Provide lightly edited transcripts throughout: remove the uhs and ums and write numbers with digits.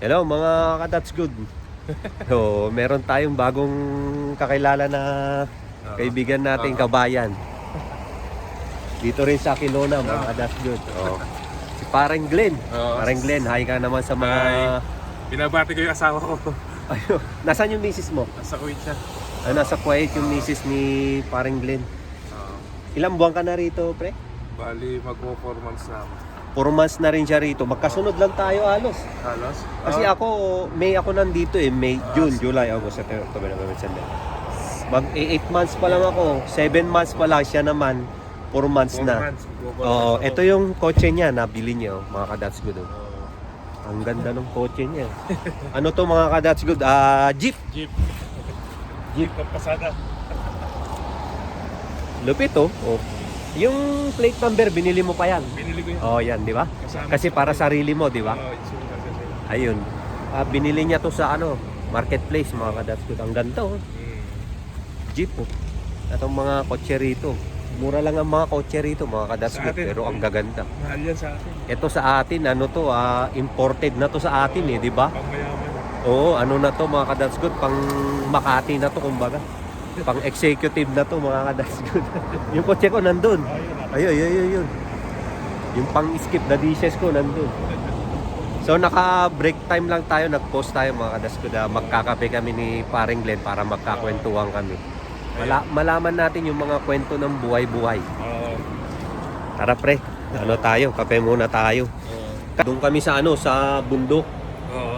Hello mga ka-That's Good. So, meron tayong bagong kakilala na kaibigan nating kabayan. Dito rin sa Quilona mga ka-That's Good. Oh. Si Pareng Glenn. Pareng Glenn, hi ka naman sa mga... Binabati ko yung asawa ko. Ayun. Nasaan yung misis mo? Nasa Kuwait siya. Nasa Kuwait yung misis ni Pareng Glenn. Ilang buwan ka na rito, pre? Bali, mag-4 months na ako. 4 months na rin siya rito. Magkasunod lang tayo halos. Halos? Kasi ako, May ako nandito eh. May, June, July, August, September, October, November, December. Mag 8 months pa lang ako. 7 months pa lang siya naman. 4 months 4 na. months. Oo, ito yung kotse niya. Nabili niya, oh, mga ka-That's Good. Oh. Ang ganda ng kotse niya. Ano to mga ka-That's Good? Jeep. Jeep. Jeep. Pasada. Lupit oh. Oh. Yung plate number, binili mo pa yan. Binili ko yun. Oh, yan, di ba? Kasama Kasi sa para akin. sarili mo, di ba? Insurance kasi. Ayun. Binili niya to sa marketplace, mga ka-That's Good. Ang ganda oh. Jeep oh. Itong mga kotse rito. Mura lang ang mga kotse rito, mga ka-That's Sa Good, atin, pero ang gaganda. Mahal yan sa atin. Ito sa atin, ano to, imported na to sa atin eh, di ba? Pangmayaman. Oo, ano na to mga ka-That's Good, pang Makati na to kumbaga. Pang executive na to mga ka-That's Good. Yung kotse ko nandun. Ayun. Yung pang skip na dishes ko nandun. So naka-break time lang tayo, nag-post tayo mga ka-That's Good. Magkakape kami ni Pareng Glenn para magkakwentuhan kami. Malaman natin yung mga kwento ng buhay-buhay. Tara pre, ano tayo? Kape muna tayo. Doon kami sa sa bundok. Oo.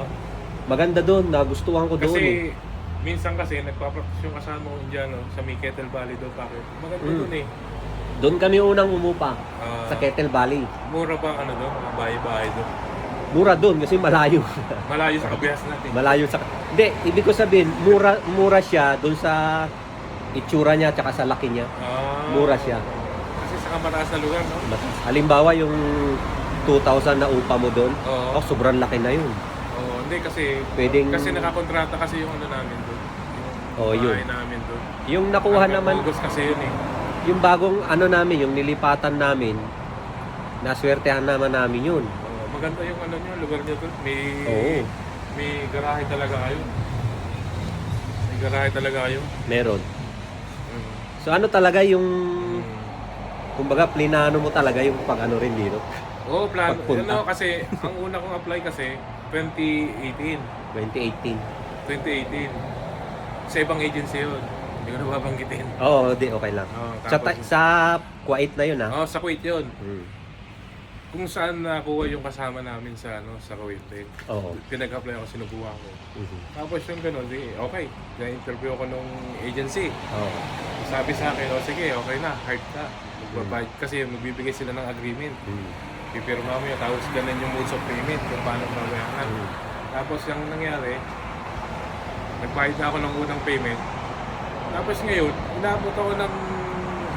Maganda doon, nagustuhan ko doon eh. Kasi minsan kasi nagpa-practice yung kasama ko Indiano sa may Kettle Valley doon. Bakit? Maganda doon eh. Doon kami unang umupa sa Kettle Valley. Mura ba ang doon? Mga bahay-bahay doon. Mura doon kasi malayo. Malayo sa kabihas natin. Malayo sa... Hindi, ibig ko sabihin, mura siya doon sa itsura niya tsaka sa laki niya. Mura siya. Kasi sa mataas na lugar, no? Halimbawa yung 2,000 na upa mo doon, Oo. sobrang laki na yun. Hindi kasi Pwedeng- nakakontrata kasi yung namin doon. Yung Yun. bahay namin doon. Yung nakuha Hanggang naman, August kasi yun eh. yung bagong namin, yung nilipatan namin, naswertehan naman namin yun. Maganda yung niyo, lugar niyo doon. Oo. May garahe talaga kayo. May garahe talaga kayo. Meron. Mm. So ano talaga yung, Mm. kumbaga, plinano mo talaga yung pag rin dito? Oo, plano. Pagpunta. Kasi ang una kong apply kasi 2018. 2018. 2018. Sa ibang agency yun. Hindi ko na babanggitin. Oo, okay lang. Sa, Tapos, sa Kuwait na yun sa Kuwait yun. Hmm. Kung saan nakuha yung kasama namin sa sa Kuwait din. Oo. Pinag-apply ako, sinubukan ko. Mhm. Tapos yung gano'n, okay. Na-interview ako nung agency. Oo. Sabi sa akin, sige, okay na, hard ka. Magbabayad kasi magbibigay sila ng agreement. Hmm. Pipirma mo yun, tapos ganun yung modes of payment kung paano mabayaran. Hmm. Tapos yung nangyari, nagbayad na ako ng unang payment. Tapos ngayon, inabot ako ng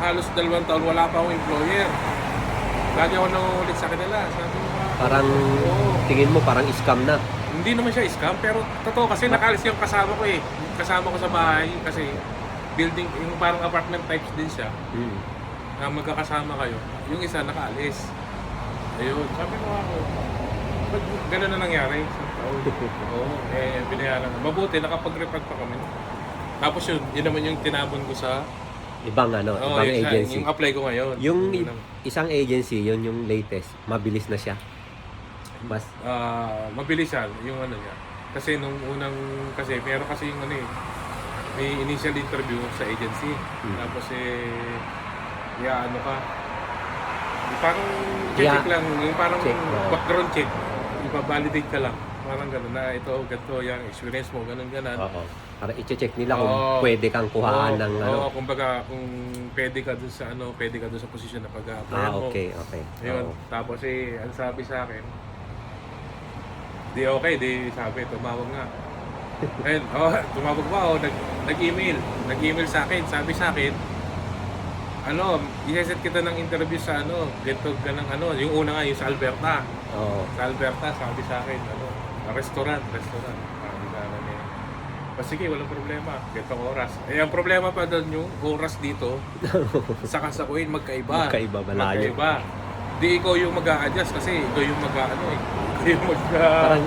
halos 2 taon, wala pa akong employer. Lagi ako nangungulit sa kanila. Sabi ko, Parang, tingin mo parang scam na. hindi naman siya scam, pero totoo kasi nakalis yung kasama ko eh. Kasama ko sa bahay kasi building, yung parang apartment types din siya. Hmm. Na magkakasama kayo. Yung isa nakaalis. Ayun, sabi ko ako, ba't ganun na nangyari? Oo, binayaran ko. Mabuti, nakapag-report pa kami. Tapos yun naman yung tinabon ko sa Ibang ibang agency. yung apply ko ngayon. Yung isang agency, yun yung latest. Mabilis na siya. Mas, mabilis yan, yung niya. Kasi nung unang, kasi meron kasi yung may initial interview sa agency. Tapos ka. Parang check lang, yung parang Check, background check. Ipa-validate ka lang. Parang gano'n na ito, ganito, yung experience mo, gano'n. oo. Para i-check nila kung Oo. pwede kang kuhaan ng kumbaga, kung pwede ka dun sa pwede ka dun sa posisyon na pag-apply mo. okay. Ayun, Oo. tapos ang sabi sa akin, di okay, di sabi, tumawag nga. Ayun, tumawag ba ako, nag-email sa akin, sabi sa akin, i-set kita ng interview sa ganito, ganang yung una nga, yung sa Alberta. Oo. Sa Alberta, sabi sa akin, restaurant. Sabi sa akin sige, walang problema, ganitong oras. Ang problema pa doon yung oras dito, saka sa Kuwait, magkaiba. Magkaiba, malayo. Di ikaw yung mag-a-adjust kasi ikaw yung Ikaw yung Parang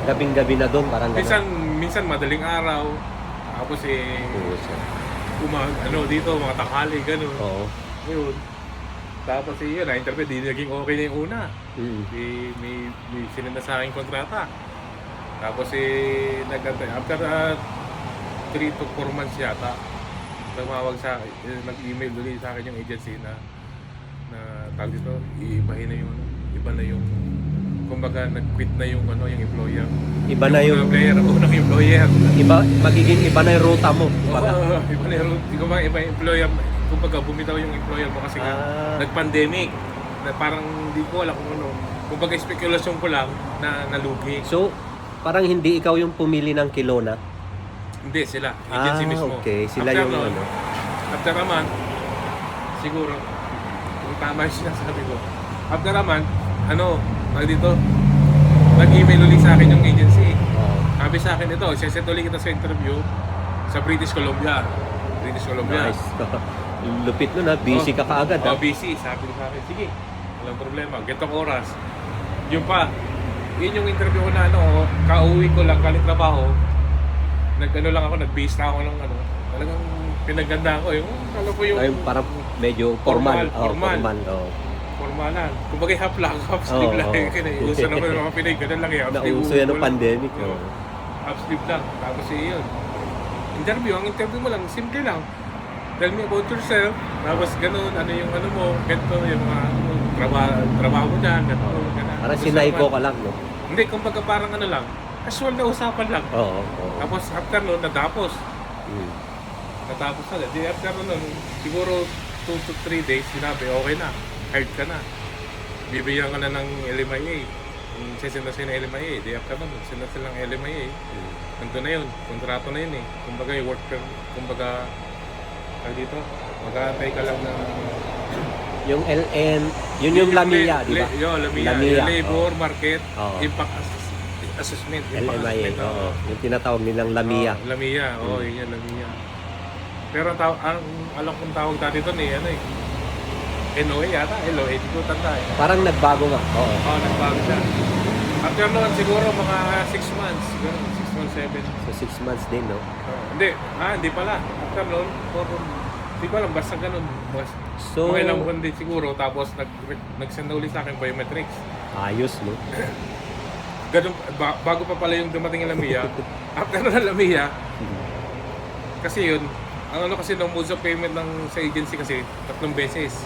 Gabing-gabi na doon, parang Minsan, minsan madaling araw. Tapos Oo, sir. dito, mga tanghali, gano'n. Oo. Yun. Tapos yun, na-interview, di naging okay na yung una. Mm. May sinenda sa aking kontrata. Tapos after 3 to 4 months yata, tumawag sa akin, nag-email ulit sa akin yung agency na tawag dito, iba na yung kumbaga nag-quit na yung yung employer. Iba na yung unang employer. magiging iba na yung ruta mo. Kumbaga. Iba na yung iba yung employer. Kumbaga bumitaw yung employer mo kasi nag-pandemic. Na parang hindi ko alam kung ano. Kumbaga spekulasyon ko lang na nalugi. So, parang hindi ikaw yung pumili ng Kelowna? Hindi, sila. Agency mismo. Okay. Sila After yung nun, ano. After a month, siguro, kung tama yung sinasabi ko. After a month, dito, nag-email ulit sa akin yung agency. Sabi sa akin ito, siset ulit kita sa interview sa British Columbia. British Columbia. Nice. Lupit nun ha. Busy ka kaagad ha. Busy. Sabi ko sa akin, sige, walang problema. Gantong oras. Yun yung interview ko na kauwi ko lang, galing trabaho. Lang ako, nag-base na ako ng talagang pinaganda ko. Kala ko yung... Ay, parang medyo formal. Formal. Formalan. Kumbaga half lang, half sleeve lang. Uso naman ng mga Pinay, ganun lang half sleeve. Nauso yan ng pandemic. Half sleeve lang. Tapos yun. Ang interview mo lang, simple lang. Tell me about yourself. Tapos ganun, ano yung mo, ganito, yung mga trabaho mo dyan, ganun. Parang sinaiko ka lang, no? Hindi, kumbaga parang lang. Casual na usapan lang. Oo. Tapos after nun, natapos. Natapos na. Di after nun, siguro 2 to 3 days, sinabi, okay na. Hired ka na. Bibigyan ka na ng LMIA. Sesenda sila ng LMIA. Di after nun, sesenda sila ng LMIA. Nandun na yun. Kontrato na yun eh. Kumbaga yung work permit. Kumbaga, dito, mag-aantay ka lang ng... Yung LN, yun yung Lamia, di ba? Yung Lamia. Labor Market Impact Assessment. LMIA, oo. Yung tinatawag nilang Lamia. Lamia, yun yung Lamia. Pero ang alam kong tawag dati doon NOA yata, LOA, hindi ko tanda eh. Parang nagbago nga. Oo. Nagbago siya. After noon siguro mga 6 months, siguro 6 months, 7. So 6 months din, no? Hindi pala. After noon, hindi ko alam, basta ganun. So, mga ilang buwan din siguro, tapos nag-send na ulit sa akin biometrics. Ayos, no? Ganun, bago pa pala yung dumating yung Lamia, after na Lamia, kasi yun, kasi nung modes of payment sa agency kasi, 3 beses.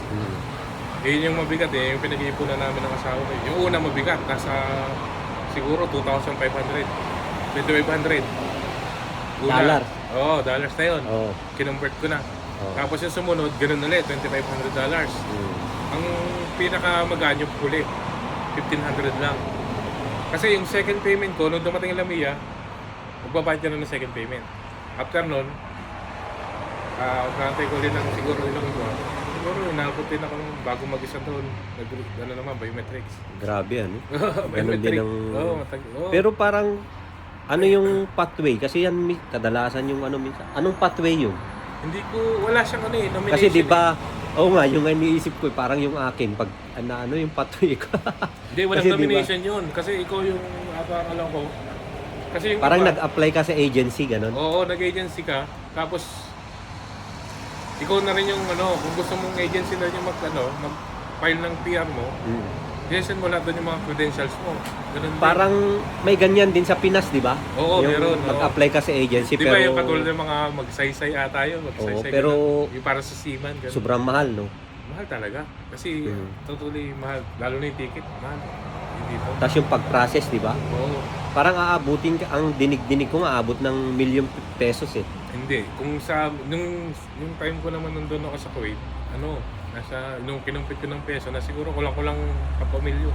Yun yung mabigat yung pinag-iipunan namin ng asawa ko. Yung una mabigat, nasa siguro 2,500. 2,500. Dollar? Oo, dollars na yun. Kinumbert ko na. Tapos yung sumunod, ganun ulit, $2,500. Ang pinakamagaan yung huli, 1,500 lang. Kasi yung second payment ko, nung dumating yung Lamia, magbabayad ka na ng second payment. After nun, kantay ko rin ng siguro ilang buwan. Siguro inabot din ako bago mag-isa doon. Biometrics. Grabe, ano? Ganun din ang... Pero parang, ano yung pathway? Kasi yan, kadalasan yung minsan. Anong pathway yun? Hindi ko, wala siyang nomination. Kasi di ba, nga, yung iniisip ko, parang yung akin, pag yung pathway ko. Hindi, walang nomination yun. Kasi ikaw yung, alam ko, kasi yung parang nag-apply ka sa agency, ganun? Oo, nag-agency ka. Tapos, ikaw na rin yung kung gusto mong agency na rin yung mag-file ng PR mo, i-send mo lahat doon yung mga credentials mo. Ganun parang may ganyan din sa Pinas, di ba? Oo, yung meron. mag-apply ka sa agency, di pero... ba yung katulad ng mga magsaysay ata yun? Magsaysay pero... Yung para sa seaman. Ganun. Sobrang mahal, no? Mahal talaga. Kasi totally mahal. Lalo na yung ticket, mahal. Dito. Tapos yung pag-process, di ba? Oo. Parang aabutin ka, ang dinig-dinig ko nga, aabot ng ₱1,000,000 eh. Hindi. Kung nung time ko naman nandun ako sa Kuwait, nung kinumpit ko ng peso, na siguro kulang-kulang kapamilyo.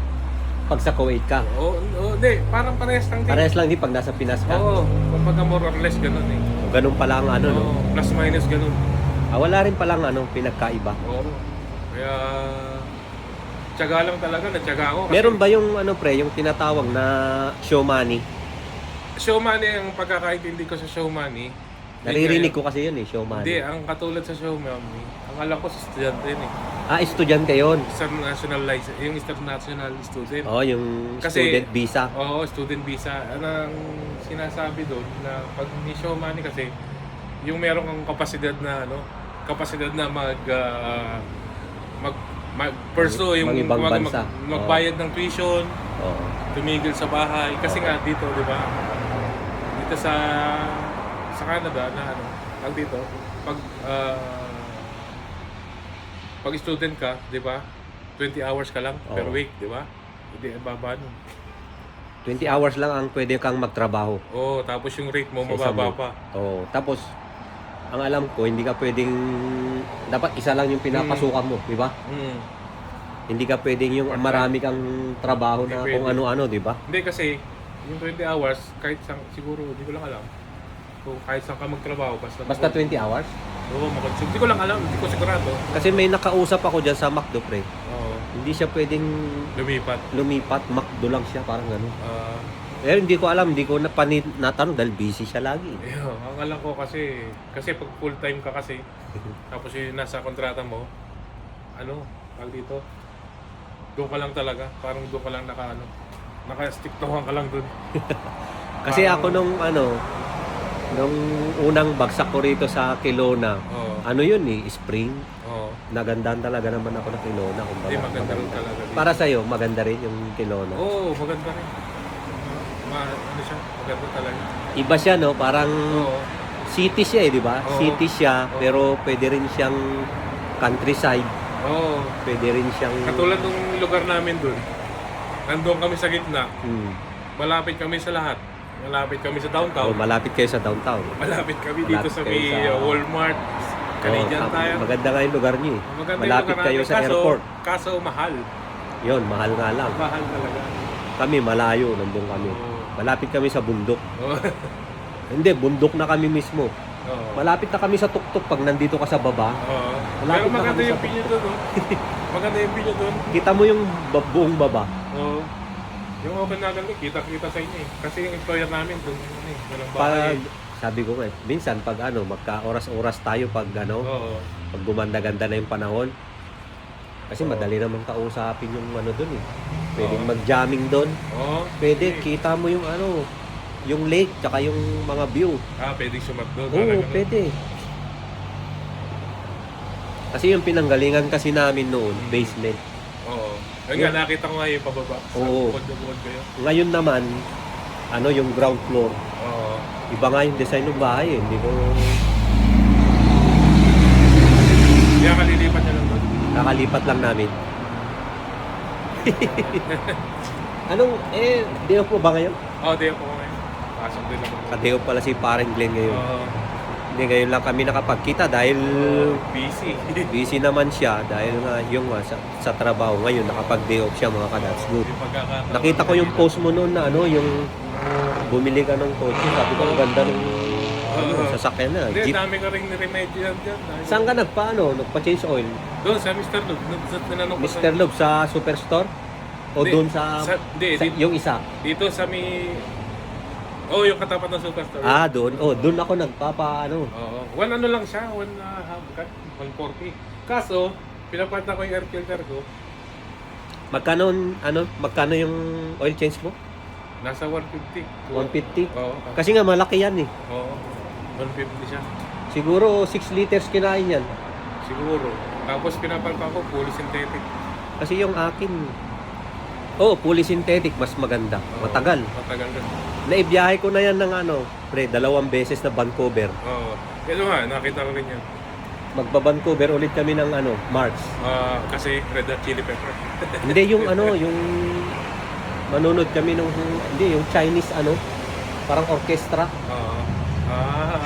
Pag sa Kuwait ka? Oo, hindi. Parang parehas lang din. Parehas lang din pag nasa Pinas ka? Oo. Kumbaga more or less ganun eh. O, ganun pala ang no? Plus minus ganun. Wala rin palang pinagkaiba. Oo. Kaya... tiyaga lang talaga, natyaga ako. Kasi meron ba yung yung tinatawag na show money? Show money, ang pagkakaintindi ko sa show money, Naririnig ko kasi yun eh, showman. Hindi, ang katulad sa Xiaomi, ang alam ko sa estudyante yun eh. Ah, estudyante yun. International license, yung international student. Oh, yung Kasi- student visa. Oo, student visa. Ang sinasabi doon na pag ni Xiaomi kasi, yung meron kang kapasidad na kapasidad na pursue yung Mag-ibang bansa. magbayad ng tuition, Oh. tumigil sa bahay kasi Oo. nga dito, 'di ba? Dito sa Canada na dito pag student ka, 'di ba? 20 hours ka lang per Oo. week, 'di ba? Hindi baba nun. 20 hours lang ang pwede kang magtrabaho. Oo, tapos yung rate mo Sa isang mababa week. pa. Oh, tapos ang alam ko, hindi ka pwedeng dapat isa lang yung pinapasukan mo, di ba? Mm. Hindi ka pwedeng yung marami kang trabaho Hindi na pwede. kung ano-ano, di ba? Hindi kasi yung 20 hours kahit siguro hindi ko lang alam. Kung kahit saan ka magtrabaho Basta 20 hours. Oo, hindi ko lang alam, hindi ko sigurado. Kasi may nakausap ako dyan sa McDo, pre. Oo, Hindi siya pwedeng lumipat. lumipat, McDo lang siya, parang gano'n. Ah, Pero hindi ko alam, hindi ko natanong dahil busy siya lagi. ang alam ko kasi pag full time ka kasi tapos yung nasa kontrata mo pag dito doon ka lang talaga, parang doon ka lang naka-stick to ka lang doon. Kasi Parang- ako nung unang bagsak ko rito sa Kelowna, Oo. ano yun eh, spring. Oo. Nagandahan talaga naman ako ng Kelowna. Kumbaga, Hindi, maganda rin talaga dito. Para sa'yo, maganda rin yung Kelowna. Oo, maganda rin. Siya, maganda talaga. Iba siya, no? Parang Oo. city siya eh, di ba? Oo. City siya, Oo. pero pwede rin siyang countryside. Oo. Pwede rin siyang... Katulad ng lugar namin doon. Nandun kami sa gitna. Hmm. Malapit kami sa lahat. Malapit kami sa downtown. Oh, malapit kayo sa downtown. Malapit kami dito Malapit sa kayo may sa- Walmart, Canadian Oh, Tire. maganda nga yung lugar niyo eh. Maganda yung Malapit lugar kayo natin. sa airport. Kaso mahal. Yun, mahal nga lang. Mahal talaga. Kami malayo, nandun kami. Oo. Malapit kami sa bundok. Oo. Hindi, bundok na kami mismo. Oo. Malapit na kami sa tuktok pag nandito ka sa baba. Oo. Malapit Pero na maganda kami yung sa- pinyo doon. Maganda yung pinyo doon. Kita mo yung buong baba. Oo. Yung open natin ko, kita-kita sa inyo eh. Kasi yung employer namin doon walang bahay. Pag, sabi ko nga, minsan pag magka oras-oras tayo pag Oo. pag gumanda-ganda na yung panahon. Kasi Oo. madali naman kausapin yung dun eh. Pwedeng Oo. mag-jamming dun. Oo. Pwede, Okay. kita mo yung yung lake, tsaka yung mga view. Pwedeng sumat doon. Oo, pwede. Kasi yung pinanggalingan kasi namin noon, basement. Oo. Ayun nga, nakita ko nga yung pababa. Oo. Sa bukod kayo. Ngayon naman, yung ground floor. Oo. Iba nga yung design ng bahay eh. Hindi ko Kaya kalilipat niya lang doon. nakalipat lang namin. Day off mo ba ngayon? Oo, di ako ngayon. Pasok din ako. Ka-day off pala si Parang Glenn ngayon. Oo. Hindi, ngayon lang kami nakapagkita dahil Busy. busy naman siya dahil nga sa trabaho ngayon nakapag-day off siya mga ka-that's good. Yung pagkakataon Nakita ko yung post mo noon na yung bumili ka ng kotse. Sabi ko, ang ganda ng sasakyan na. Hindi, Jeep. dami ka rin remedyo dyan. Saan ka nagpa-change oil? Doon sa Mr. Lube. Tinanong ko Mr. Love sa Superstore? O Hindi, doon sa, Hindi, yung isa? dito sa may... Oh, yung katapat ng superstore. Doon. Doon ako nagpapa. Oo. One lang siya. 140. Kaso, pinapalitan ko yung air filter ko. Magkano yung oil change mo? Nasa 150. 150? Oo. Kasi nga malaki yan eh. Oo. 150 siya. Siguro 6 liters kinain yan. Siguro. Tapos pinapalitan ko fully synthetic. Kasi yung akin, fully synthetic, mas maganda. Oo. Matagal. Matagal rin. Naibiyahe ko na yan ng 2 beses na Vancouver. Oo. Ito nga, nakita ko rin yan. Magba-Vancouver ulit kami ng March. Kasi red hot chili pepper. Hindi yung yung manunod kami yung Chinese parang orchestra. Oo.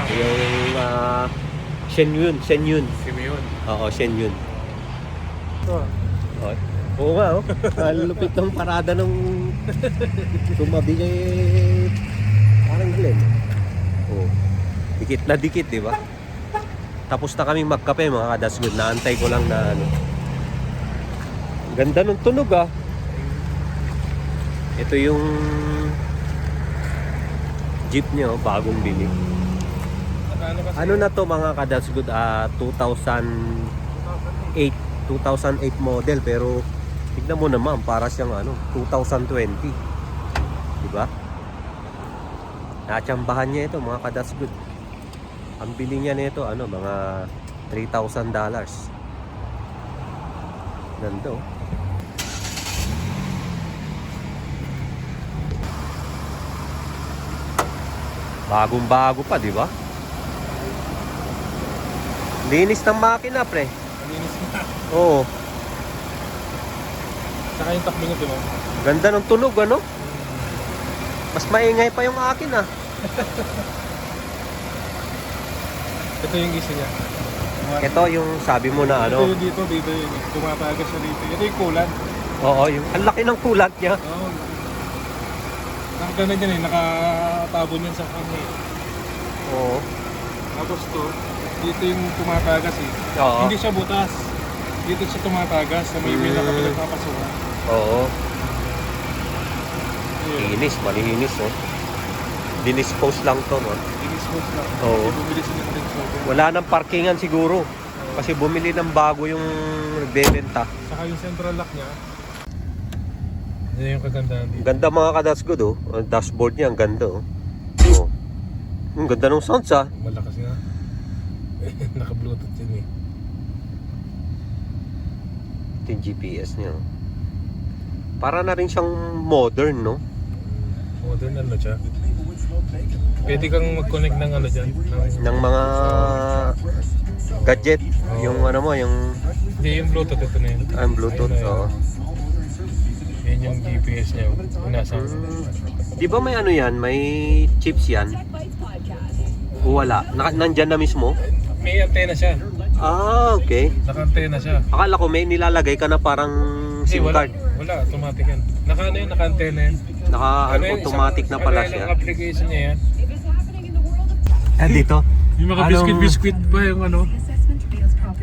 Yung Shenyun. Simeon. Oo, Shenyun. Ito. Oo nga, Ang lupit ng parada nung tumabi kay Parang Glenn. Dikit na dikit, di ba? Tapos na kaming magkape, mga ka-that's good. Naantay ko lang na Ganda ng tunog, Ito yung jeep niya, bagong bili. Ano kasi? Ano na to mga ka-That's Good? 2008 model, pero tignan mo naman, para siyang 2020. Diba? Natsambahan niya ito mga ka-That's Good. Ang bili niya nito mga $3,000. Nando. Bagong-bago pa, di ba? Linis ng makina, pre. Malinis na. Oo. Saka yung takbing ito, no? Ganda ng tunog, ano? Mas maingay pa yung akin, ah. Ito yung isa niya. Ito yung sabi mo na Ito yung dito yun. Tumatagas siya dito. Ito yung kulan. Oo, yung ang laki ng kulat niya. Oo. Nakagana dyan nakatabon yan sa kanya. Oo. Tapos to, dito yung tumatagas eh. Oo. Hindi siya butas. Dito siya tumatagas sa may mila kapag nagpapasukan. Oo. Ayun. Malinis, oh. Dinispose lang to, no? Dinispose lang. Oo. Kasi bumili sila ng sober. Wala nang parkingan siguro. Kasi bumili ng bago yung nagbebenta. Saka yung central lock niya. Yan yung kagandahan dito. Ganda mga ka-That's Good, oh. Ang dashboard niya, ang ganda, oh. Oh. Ang ganda ng sounds, ah. Malakas nga. Naka-bluetooth yun eh. Ito yung GPS niya, oh. Para na rin siyang modern, no? Modern ano siya. Pwede kang mag-connect ng ano dyan. Ng mga gadget. Yung yung Hindi, yung Bluetooth ito na yun. ang Bluetooth, Ayun na oo. Yan yung GPS niya. Yung nasa. Di ba may yan? May chips yan? O wala? Nandyan na mismo? May antena siya. Ah, okay. Naka-antena siya. Akala ko may nilalagay ka na parang SIM wala. card. Wala, automatic yan. Naka-antena yan. Automatic na pala Sa siya. application niya yan. Dito? Yung mga Anong- biscuit pa yung ano.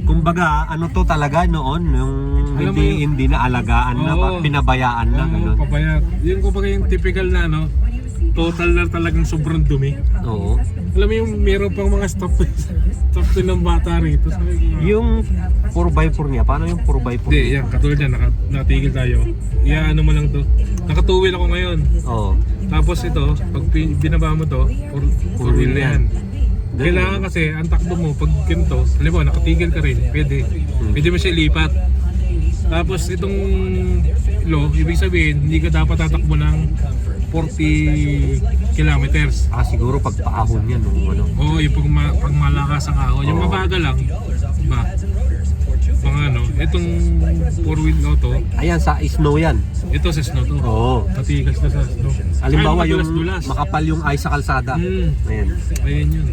Kumbaga, to talaga noon, yung Alam mo yun- hindi na alagaan na, Oo. pinabayaan na, Oo, ganun. papayat. Yung kumbaga yung typical na ano, total na talagang sobrang dumi. Oo. Alam mo yung meron pang mga stop ng bata rito. Sabi ko, Yung 4x4 niya, paano yung 4x4 hindi, niya? yan, katulad yan, natigil tayo. Ano mo lang to. Nakatuwil ako ngayon. Oo. Tapos ito, pag binaba mo to, four wheel na yan. Ganun. Kailangan kasi, ang takbo mo, pag ganito, halimbawa, nakatigil ka rin, pwede. Pwede mo siya ilipat. Tapos itong law, ibig sabihin, hindi ka dapat tatakbo ng 40 kilometers. Siguro pag paahon yan, Oo, yung pag malakas ang ahon. Yung Oo. mabagal lang, ba? Mga itong 4-wheel auto, Ayan, sa snow yan. ito sa snow to. Oo. Matigas na sa snow. Halimbawa, Ay, yung madulas-dulas. makapal yung ice sa kalsada. Ayan. Ayun yun.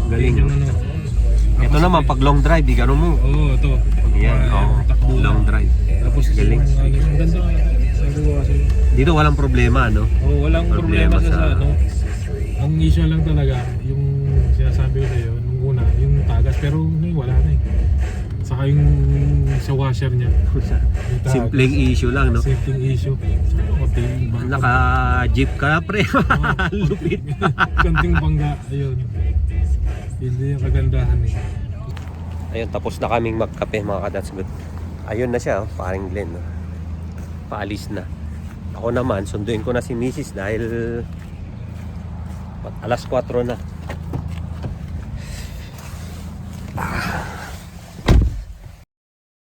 Galing. Ayun No? yung Ito naman, pag long drive, gano'n mo. Oo, ito. Ayan, Takbo. long drive. Tapos Galing. ang ganda. Sabi ko kasi, Dito walang problema, no? walang Problema problema sa- sa Ang issue lang talaga, yung sinasabi ko sa'yo, nung una, yung tagas. Pero ngayon wala na eh. Saka yung sa washer niya. Yung tagas. Simpleng issue lang, no? Simpleng issue. Saka konting bangga. Naka-jeep ka, pre. Lupit. Konting bangga. Ayun. Hindi yung kagandahan eh. Ayun, tapos na kaming magkape, mga ka-That's Good. Ayun na siya, paring Glenn. No? Paalis na. Ako naman, sunduin ko na si Mrs. dahil alas 4 na.